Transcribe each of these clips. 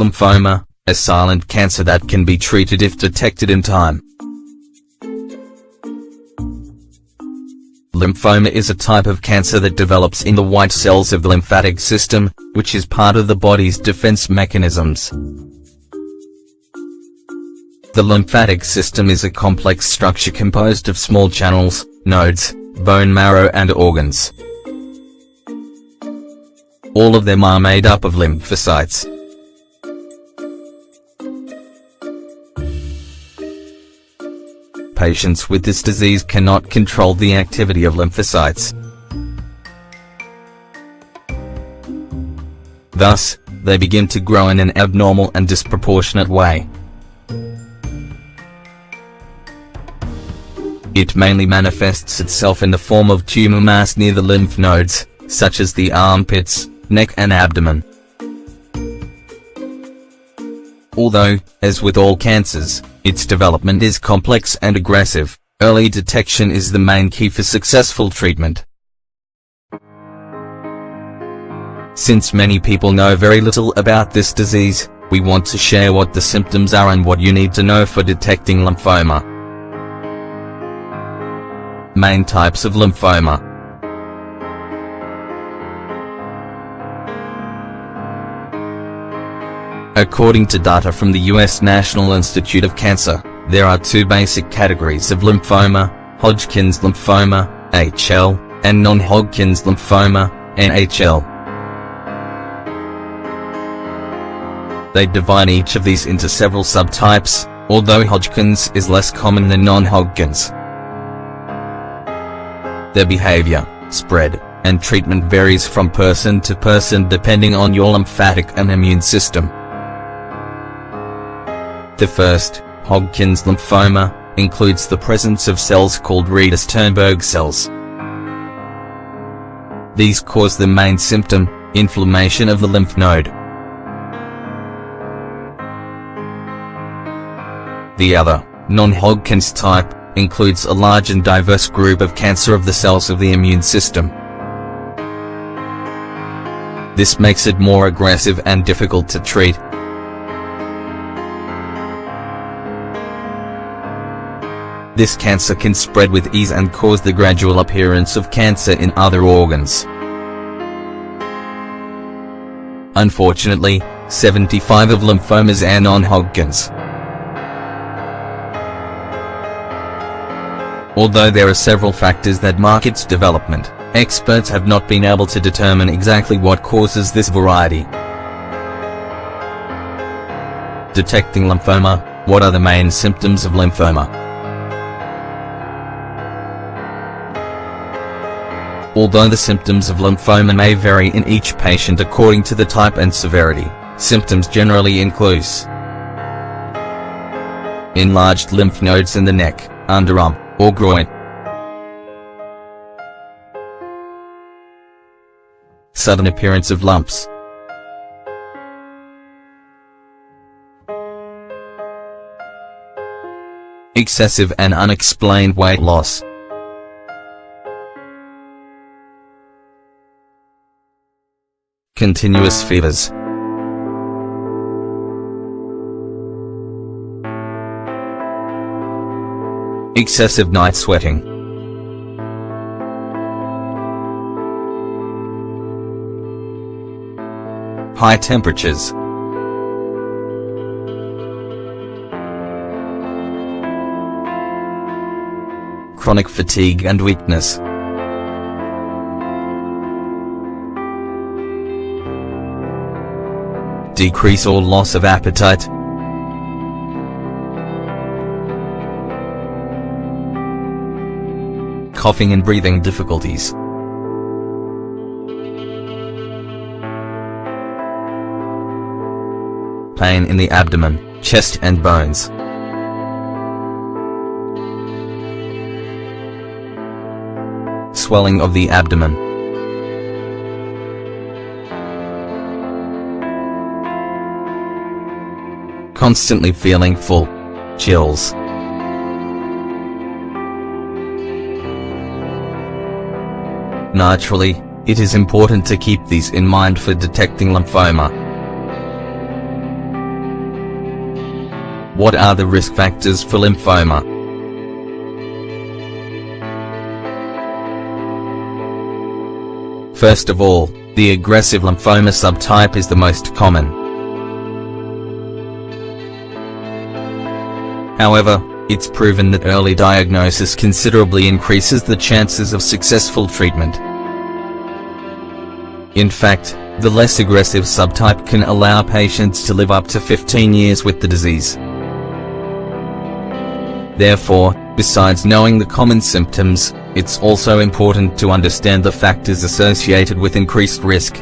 Lymphoma, a silent cancer that can be treated if detected in time. Lymphoma is a type of cancer that develops in the white cells of the lymphatic system, which is part of the body's defense mechanisms. The lymphatic system is a complex structure composed of small channels, nodes, bone marrow and organs. All of them are made up of lymphocytes. Patients with this disease cannot control the activity of lymphocytes. Thus, they begin to grow in an abnormal and disproportionate way. It mainly manifests itself in the form of tumor mass near the lymph nodes, such as the armpits, neck and abdomen. Although, as with all cancers, its development is complex and aggressive, early detection is the main key for successful treatment. Since many people know very little about this disease, we want to share what the symptoms are and what you need to know for detecting lymphoma. Main types of lymphoma. According to data from the U.S. National Institute of Cancer, there are two basic categories of lymphoma: Hodgkin's lymphoma, HL, and non-Hodgkin's lymphoma, NHL. They divide each of these into several subtypes, although Hodgkin's is less common than non-Hodgkin's. Their behavior, spread, and treatment varies from person to person depending on your lymphatic and immune system. The first, Hodgkin's lymphoma, includes the presence of cells called Reeder-Sternberg cells. These cause the main symptom, inflammation of the lymph node. The other, non-Hodgkin's type, includes a large and diverse group of cancer of the cells of the immune system. This makes it more aggressive and difficult to treat. This cancer can spread with ease and cause the gradual appearance of cancer in other organs. Unfortunately, 75% of lymphomas are non-Hodgkin's. Although there are several factors that mark its development, experts have not been able to determine exactly what causes this variety. Detecting lymphoma. What are the main symptoms of lymphoma? Although the symptoms of lymphoma may vary in each patient according to the type and severity, symptoms generally include enlarged lymph nodes in the neck, underarm, or groin, sudden appearance of lumps, excessive and unexplained weight loss, continuous fevers, excessive night sweating, high temperatures, chronic fatigue and weakness, decrease or loss of appetite, coughing and breathing difficulties, pain in the abdomen, chest and bones, swelling of the abdomen, constantly feeling full, chills, Naturally, it is important to keep these in mind for detecting lymphoma. What are the risk factors for lymphoma? First of all, the aggressive lymphoma subtype is the most common. However, it's proven that early diagnosis considerably increases the chances of successful treatment. In fact, the less aggressive subtype can allow patients to live up to 15 years with the disease. Therefore, besides knowing the common symptoms, it's also important to understand the factors associated with increased risk.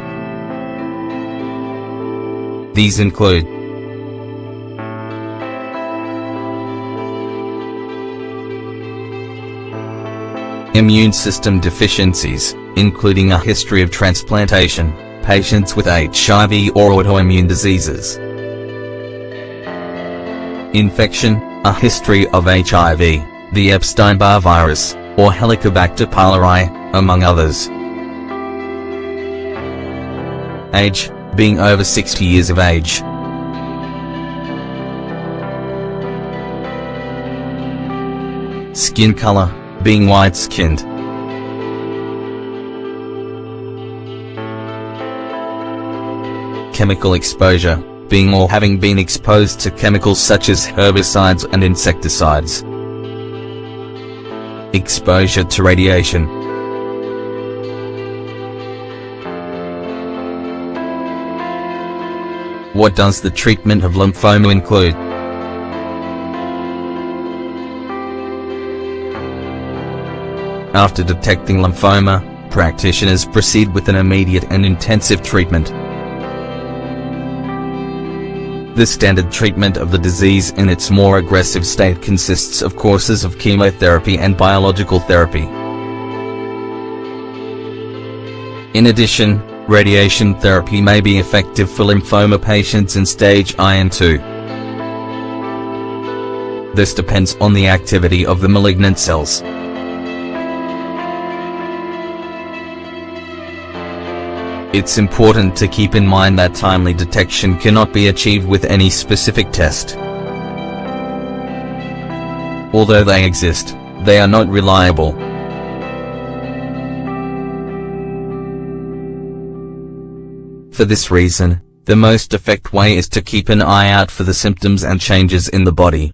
These include immune system deficiencies, including a history of transplantation, patients with HIV or autoimmune diseases, infection, a history of HIV, the Epstein-Barr virus, or Helicobacter pylori, among others. Age, being over 60 years of age. Skin color, being white-skinned. Chemical exposure, being or having been exposed to chemicals such as herbicides and insecticides. Exposure to radiation. What does the treatment of lymphoma include? After detecting lymphoma, practitioners proceed with an immediate and intensive treatment. The standard treatment of the disease in its more aggressive state consists of courses of chemotherapy and biological therapy. In addition, radiation therapy may be effective for lymphoma patients in stage I and II. This depends on the activity of the malignant cells. It's important to keep in mind that timely detection cannot be achieved with any specific test. Although they exist, they are not reliable. For this reason, the most effective way is to keep an eye out for the symptoms and changes in the body.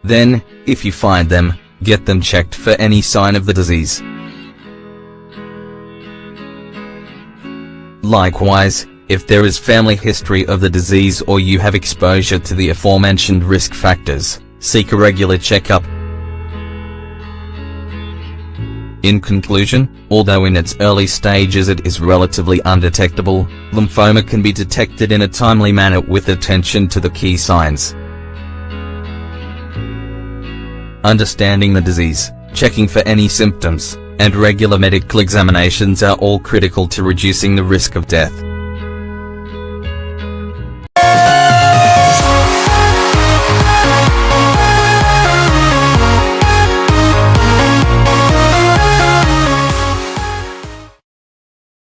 Then, if you find them, get them checked for any sign of the disease. Likewise, if there is family history of the disease or you have exposure to the aforementioned risk factors, seek a regular checkup. In conclusion, although in its early stages it is relatively undetectable, lymphoma can be detected in a timely manner with attention to the key signs. Understanding the disease, checking for any symptoms, and regular medical examinations are all critical to reducing the risk of death.